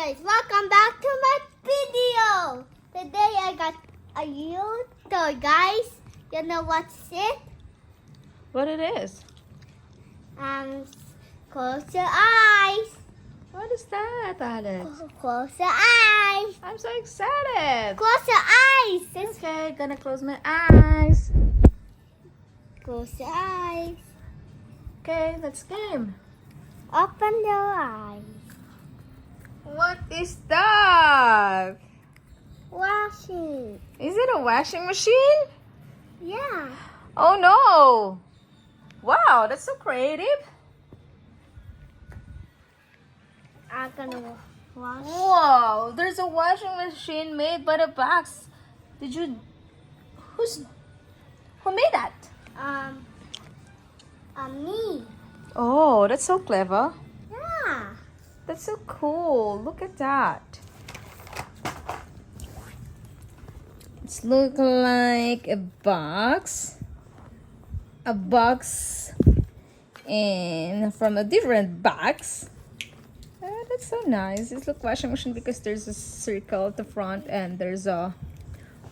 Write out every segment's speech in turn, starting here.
guys, welcome back to my video. Today I got a new toy, guys. You know what's it? What it is? Close your eyes. What is that, Alex? Close your eyes. I'm so excited. Close your eyes. Okay, gonna close my eyes. Close your eyes. Okay, let's game. Open your eyes. What is that? Washing. Is it a washing machine? Yeah. Oh no! Wow, that's so creative. I'm gonna wash. Whoa, there's a washing machine made by the box. Who made that? Me. Oh, that's so clever. Yeah. That's so cool. Look at that. It's look like a box. A box and from a different box. That's so nice. It's like washing machine because there's a circle at the front and there's a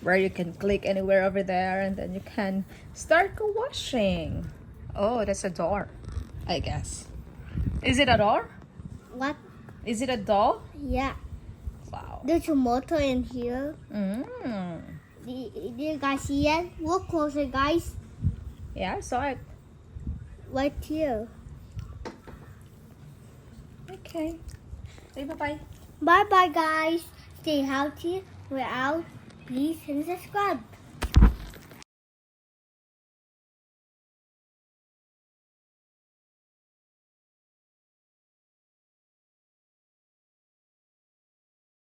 where you can click anywhere over there and then you can start washing. Oh, that's a door, I guess. Is it a door? What? Is it a doll? Yeah. Wow. There's a motor in here. Mm. Do you guys see it? Look closer, guys. Yeah, I saw it. Right here. Okay. Say bye-bye. Bye-bye, guys. Stay healthy. We're out. Please and subscribe.